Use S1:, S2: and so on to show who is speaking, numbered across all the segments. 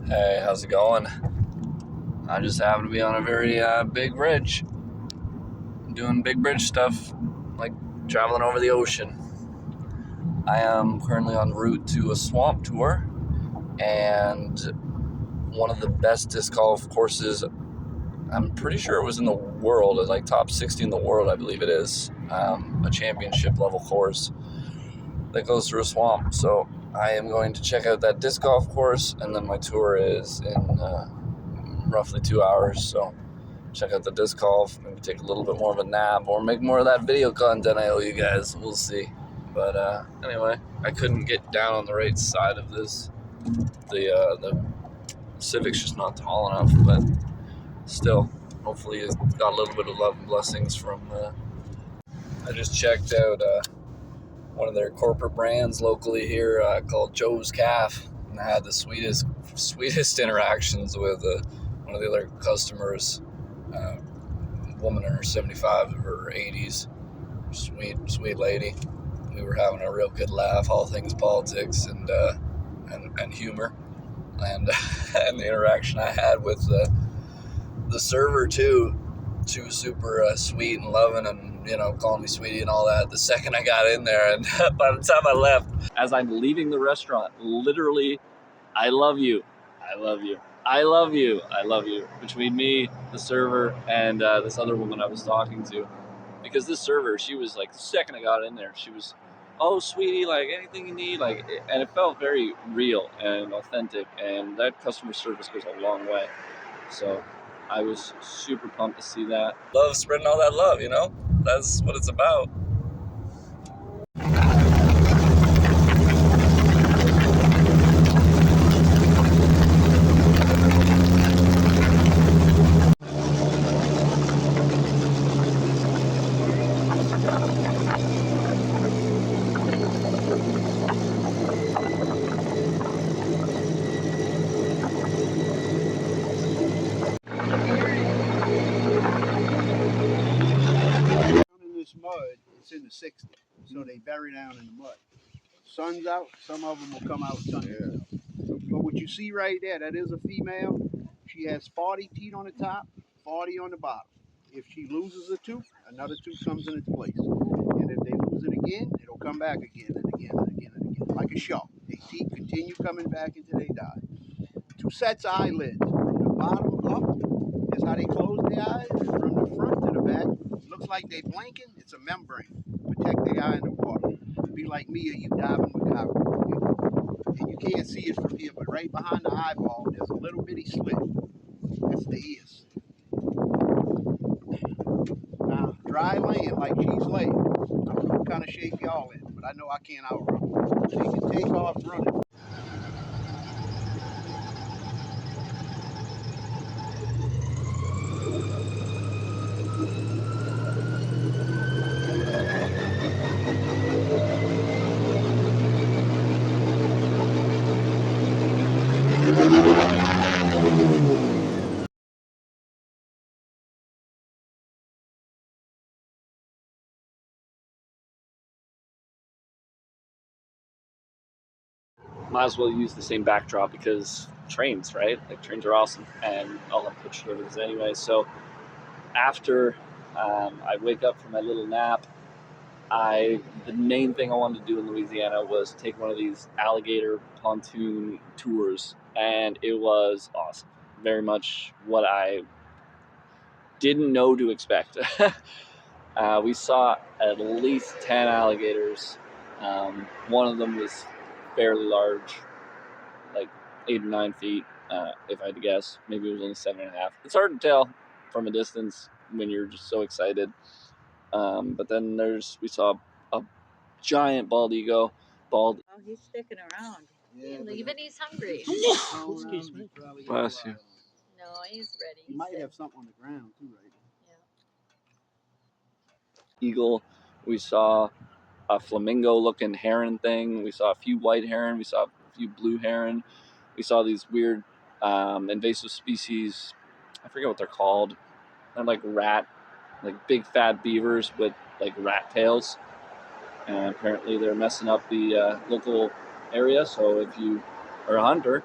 S1: Hey, how's it going? I just happen to be on a very big bridge, doing big bridge stuff, like traveling over the ocean. I am currently en route to a swamp tour, and one of the best disc golf courses, I'm pretty sure it was in the world, it's like top 60 in the world, I believe it is, a championship level course that goes through a swamp. So I am going to check out that disc golf course, and then my tour is in roughly 2 hours. So check out the disc golf, maybe take a little bit more of a nap, or make more of that video content I owe you guys. We'll see. But anyway, I couldn't get down on the right side of this. The Civic's just not tall enough, but still, hopefully it's got a little bit of love and blessings from I just checked out one of their corporate brands locally here called Joe's Calf, and I had the sweetest interactions with one of the other customers, woman in her 75 or 80s, sweet lady. We were having a real good laugh, all things politics and humor, and and the interaction I had with the server too. She was super sweet and loving, and calling me sweetie and all that. The second I got in there, and by the time I left, as I'm leaving the restaurant, literally, I love you, I love you, I love you, I love you, between me, the server, and this other woman I was talking to. Because this server, she was like, the second I got in there, she was, oh sweetie, like anything you need, and it felt very real and authentic, and that customer service goes a long way. So I was super pumped to see that. Love spreading all that love, that's what it's about.
S2: Mud, it's in the 60s, so they bury down in the mud. Sun's out, some of them will come out sunny. But what you see right there, that is a female. She has 40 teeth on the top, 40 on the bottom. If she loses a tooth, another tooth comes in its place. And if they lose it again, it'll come back again and again and again and again, like a shark. Their teeth continue coming back until they die. 2 sets of eyelids, from the bottom up, is how they close their eyes. From the front to the back, looks like they blinking. It's a membrane, protect the eye in the water. Be like me or you diving with goggles. And you can't see it from here, but right behind the eyeball, there's a little bitty slit. That's the ears. Now, dry land like she's laying. I don't know what kind of shape y'all in, but I know I can't outrun. She can take off running.
S1: Might as well use the same backdrop because trains, right? Like trains are awesome, and I'll have pictures of this anyway. So after I wake up from my little nap, the main thing I wanted to do in Louisiana was take one of these alligator pontoon tours, and it was awesome. Very much what I didn't know to expect. We saw at least 10 alligators. One of them was fairly large, like 8 or 9 feet, if I had to guess. Maybe it was only 7.5. It's hard to tell from a distance when you're just so excited. But then we saw a giant bald eagle.
S3: Oh, he's sticking around. Yeah, leaving, he's hungry.
S2: Excuse me.
S1: Bless you.
S3: No, he's ready.
S2: You might have something on the ground too, right?
S3: Yeah.
S1: Eagle. We saw a flamingo-looking heron thing. We saw a few white heron. We saw a few blue heron. We saw these weird invasive species. I forget what they're called. They're like big fat beavers with like rat tails. And apparently they're messing up the local area. So if you are a hunter,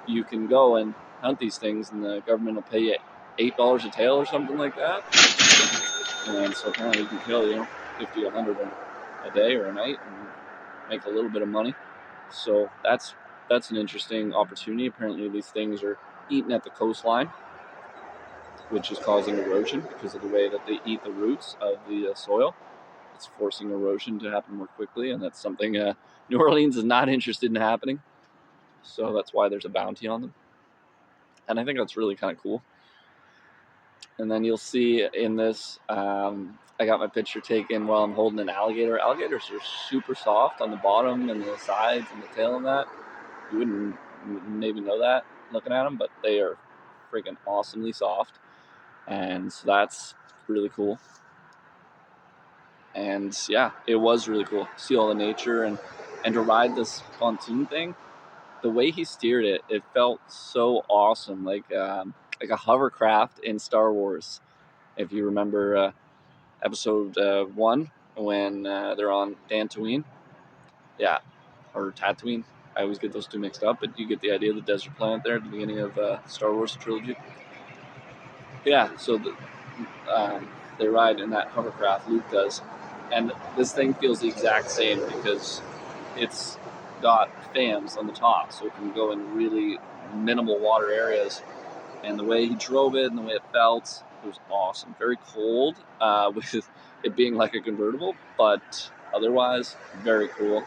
S1: you can go and hunt these things, and the government will pay you $8 a tail or something like that. And so apparently you can kill 50 to 100 a day or a night and make a little bit of money. So that's an interesting opportunity. Apparently these things are eaten at the coastline, which is causing erosion because of the way that they eat the roots of the soil. It's forcing erosion to happen more quickly, and that's something New Orleans is not interested in happening. So that's why there's a bounty on them. And I think that's really kind of cool. And then you'll see in this, I got my picture taken while I'm holding an alligator. Alligators are super soft on the bottom and the sides and the tail and that. You wouldn't maybe know that looking at them, but they are freaking awesomely soft. And so that's really cool. And yeah, it was really cool. See all the nature and to ride this pontoon thing. The way he steered it, it felt so awesome, like a hovercraft in Star Wars. If you remember episode 1 when they're on Dantooine, yeah, or Tatooine. I always get those two mixed up, but you get the idea of the desert planet there at the beginning of Star Wars trilogy. Yeah, so they ride in that hovercraft, Luke does, and this thing feels the exact same because it's got fans on the top, so it can go in really minimal water areas. And the way he drove it and the way it felt, it was awesome. Very cold, with it being like a convertible, but otherwise very cool.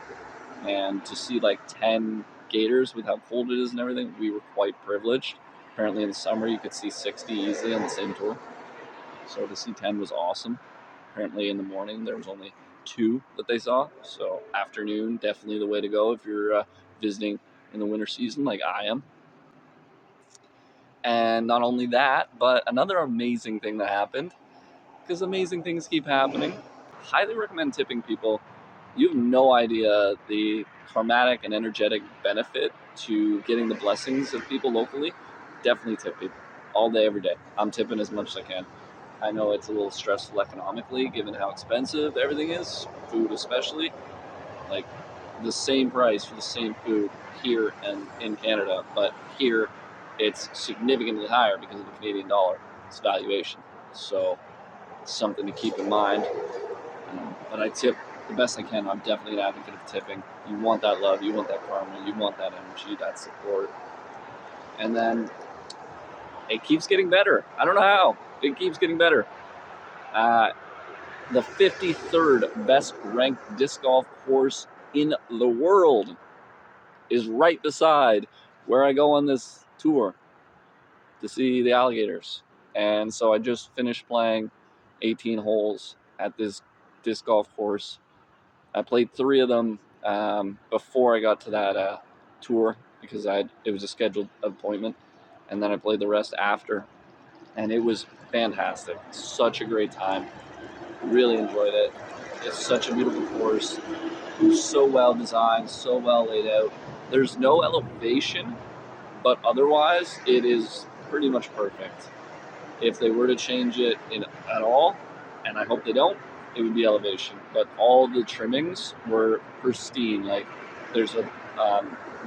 S1: And to see like 10 gators with how cold it is and everything, we were quite privileged. Apparently in the summer you could see 60 easily on the same tour. So to see 10 was awesome. Apparently in the morning there was only 2 that they saw. So afternoon, definitely the way to go if you're visiting in the winter season like I am. And not only that, but another amazing thing that happened, because amazing things keep happening. Highly recommend tipping people. You have no idea the karmatic and energetic benefit to getting the blessings of people locally. Definitely tip people all day, every day. I'm tipping as much as I can. I know it's a little stressful economically given how expensive everything is, food especially. Like the same price for the same food here and in Canada, but here it's significantly higher because of the Canadian dollar, its valuation. So it's something to keep in mind. But I tip the best I can. I'm definitely an advocate of tipping. You want that love, you want that karma, you want that energy, that support. And then it keeps getting better. I don't know how. It keeps getting better. The 53rd best ranked disc golf course in the world is right beside where I go on this tour to see the alligators. And so I just finished playing 18 holes at this disc golf course. I played 3 of them before I got to that tour because it was a scheduled appointment, and then I played the rest after, and it was fantastic. Such a great time. Really enjoyed it. It's such a beautiful course. It was so well designed, so well laid out. There's no elevation, but otherwise it is pretty much perfect. If they were to change it at all, and I hope they don't, it would be elevation. But all the trimmings were pristine. Like there's a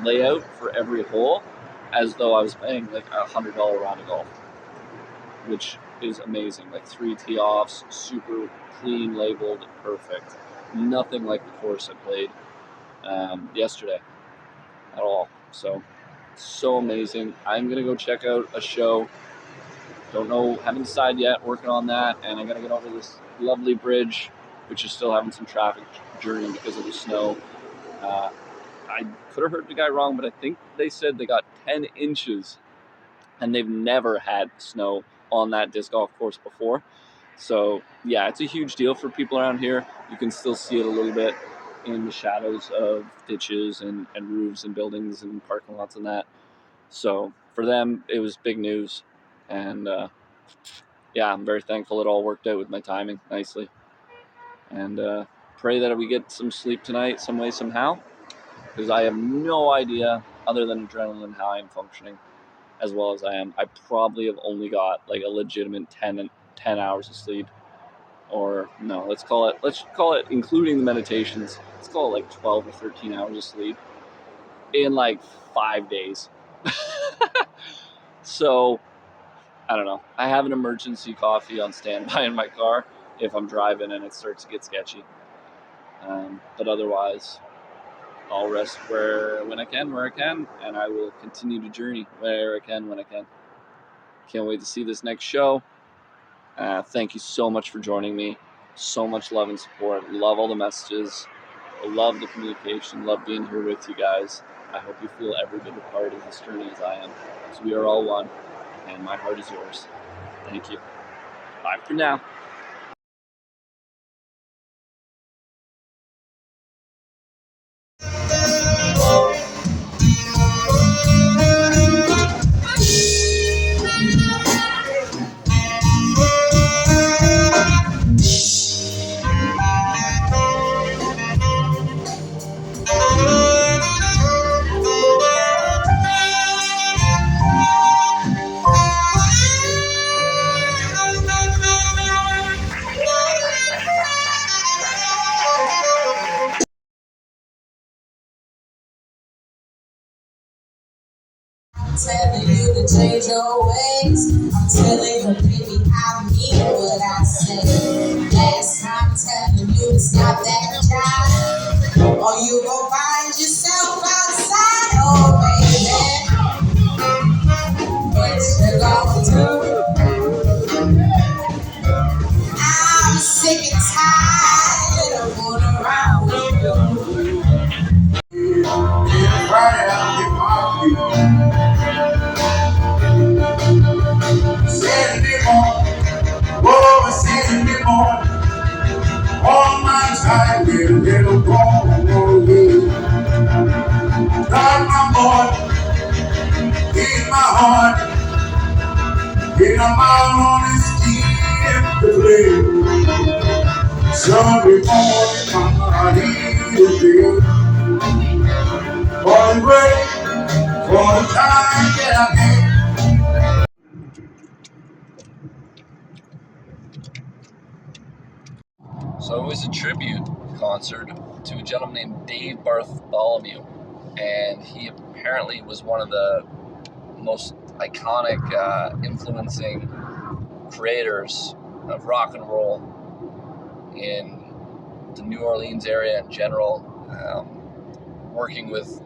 S1: layout for every hole, as though I was playing like $100 round of golf, which is amazing. Like 3 tee-offs, super clean, labeled, perfect. Nothing like the course I played yesterday at all. So amazing. I'm gonna go check out a show. Don't know, haven't decided yet, working on that, and I gotta get over this lovely bridge, which is still having some traffic journey because of the snow. I could have heard the guy wrong, but I think they said they got 10 inches, and they've never had snow on that disc golf course before. So yeah, it's a huge deal for people around here. You can still see it a little bit in the shadows of ditches and roofs and buildings and parking lots and that. So for them, it was big news. And yeah, I'm very thankful it all worked out with my timing nicely. And pray that we get some sleep tonight, some way, somehow. Because I have no idea, other than adrenaline, how I'm functioning as well as I am. I probably have only got like a legitimate 10 hours of sleep. Or no, let's call it including the meditations, let's call it like 12 or 13 hours of sleep in like 5 days. So, I don't know. I have an emergency coffee on standby in my car if I'm driving and it starts to get sketchy. But otherwise, I'll rest when I can, and I will continue to journey where I can when I can. Can't wait to see this next show. Thank you so much for joining me. So much love and support. Love all the messages. Love the communication. Love being here with you guys. I hope you feel every bit a part of this journey as I am. So we are all one, and my heart is yours. Thank you. Bye for now.
S4: Telling you to change your ways. I'm telling you, baby, I mean what I say. Last time telling you to stop that job, or you gon' find yourself outside. Oh, baby, what you gonna do? I'm sick and tired of going around with you. Right out in my feet. Saturday morning, whoa, Saturday morning, all my time will go away. God, my boy, in my heart, in a mile on his feet to play. Sunday morning, my heat is big. For the break, for the time that I get.
S1: So it was a tribute concert to a gentleman named Dave Bartholomew, and he apparently was one of the most iconic, influencing creators of rock and roll in the New Orleans area in general, working with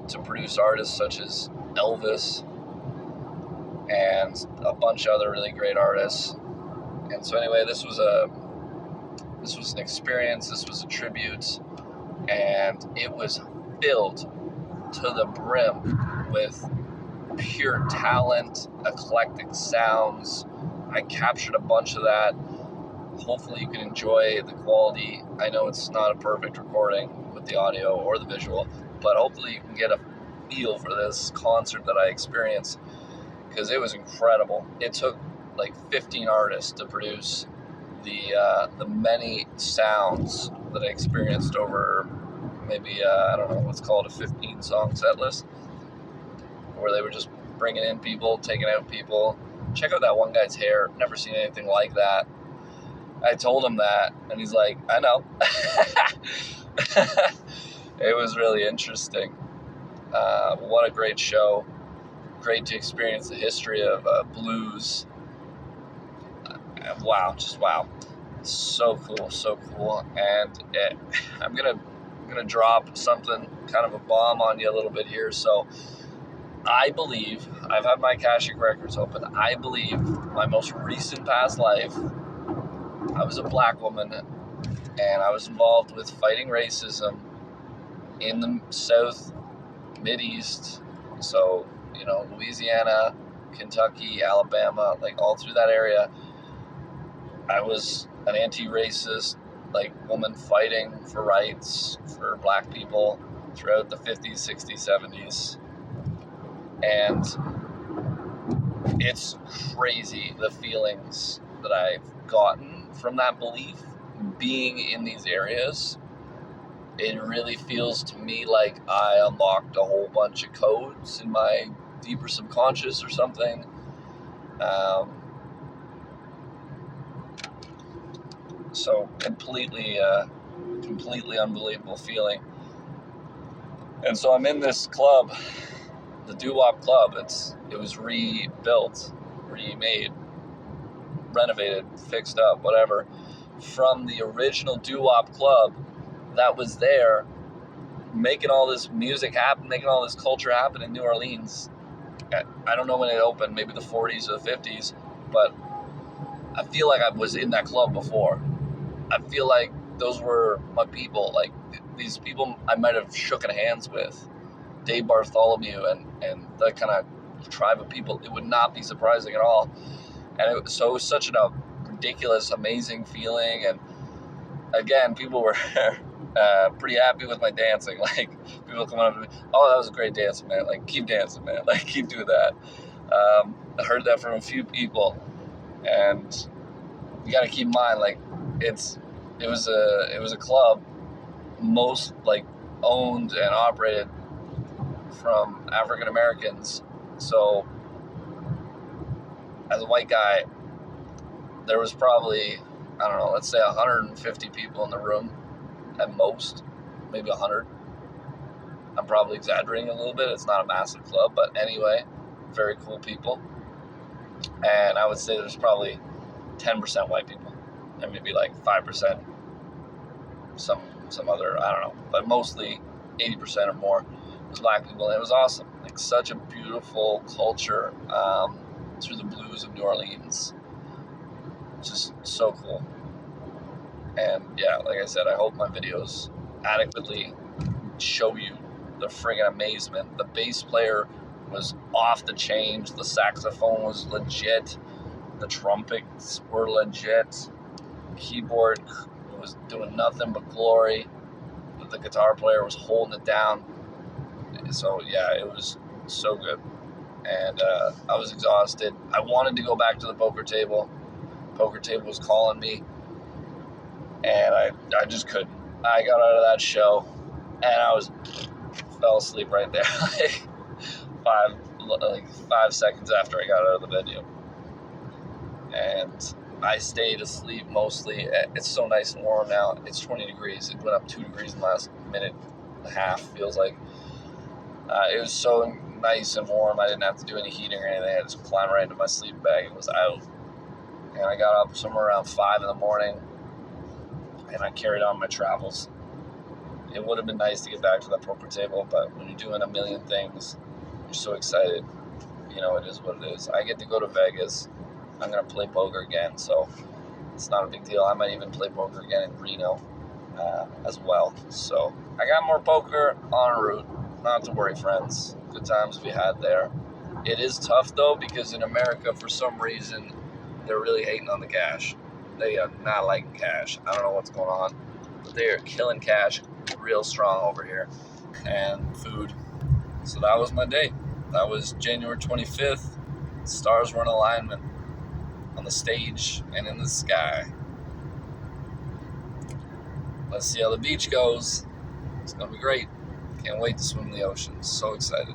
S1: to produce artists such as Elvis and a bunch of other really great artists. And so anyway, this was an experience. This was a tribute, and it was filled to the brim with pure talent, eclectic sounds. I captured a bunch of that. Hopefully you can enjoy the quality. I know it's not a perfect recording with the audio or the visual, but hopefully you can get a feel for this concert that I experienced, because it was incredible. It took like 15 artists to produce the many sounds that I experienced over maybe I don't know what's called a 15 song set list, where they were just bringing in people, taking out people. Check out that one guy's hair. Never seen anything like that. I told him that, and he's like, I know. It was really interesting. What a great show. Great to experience the history of blues. Wow, just wow. So cool. And I'm gonna drop something, kind of a bomb on you a little bit here. So I believe, I've had my Akashic Records open. I believe my most recent past life, I was a black woman, and I was involved with fighting racism in the South, Mideast. So, Louisiana, Kentucky, Alabama, like all through that area. I was an anti-racist, woman fighting for rights for black people throughout the 50s, 60s, 70s. And it's crazy the feelings that I've gotten from that belief being in these areas. It really feels to me like I unlocked a whole bunch of codes in my deeper subconscious or something. So completely unbelievable feeling. And so I'm in this club the doo-wop club, it was rebuilt, remade, renovated, fixed up, whatever, from the original doo-wop club that was there, making all this music happen, making all this culture happen in New Orleans. I don't know when it opened, maybe the 40s or the 50s, but I feel like I was in that club before. I feel like those were my people, like these people I might have shooken hands with, Dave Bartholomew and that kind of tribe of people. It would not be surprising at all. And it was such a ridiculous, amazing feeling. And again, people were pretty happy with my dancing. Like, people coming up to me, oh, that was a great dance, man. Like, keep dancing, man. Like, keep doing that. I heard that from a few people. And you got to keep in mind, like, it was a club most, like, owned and operated from African Americans. So as a white guy, there was probably, I don't know, let's say 150 people in the room at most, maybe 100. I'm probably exaggerating a little bit. It's not a massive club, but anyway, very cool people. And I would say there's probably 10% white people and maybe like 5% some other, I don't know, but mostly 80% or more was black people. And it was awesome. Like, such a beautiful culture through the blues of New Orleans. Just so cool. And yeah, like I said, I hope my videos adequately show you the friggin' amazement. The bass player was off the chain. The saxophone was legit. The trumpets were legit. Keyboard was doing nothing but glory. The guitar player was holding it down. So yeah, it was so good. And I was exhausted. I wanted to go back to the poker table. Poker table was calling me, and I just couldn't. I got out of that show, and I fell asleep right there, like 5 seconds after I got out of the venue. And I stayed asleep mostly. It's so nice and warm now. It's 20 degrees. It went up 2 degrees in the last minute and a half, feels like. It was so nice and warm. I didn't have to do any heating or anything. I just climbed right into my sleeping bag and was out. And I got up somewhere around 5 in the morning, and I carried on my travels. It would have been nice to get back to that poker table, but when you're doing a million things, you're so excited. You know, it is what it is. I get to go to Vegas. I'm going to play poker again, so it's not a big deal. I might even play poker again in Reno as well. So I got more poker en route. Not to worry, friends. Good times we had there. It is tough, though, because in America, for some reason, they're really hating on the cash. They are not liking cash. I don't know what's going on, but they are killing cash real strong over here. And food. So that was my day. That was January 25th. Stars were in alignment on the stage and in the sky. Let's see how the beach goes. It's going to be great. Can't wait to swim in the ocean. So excited.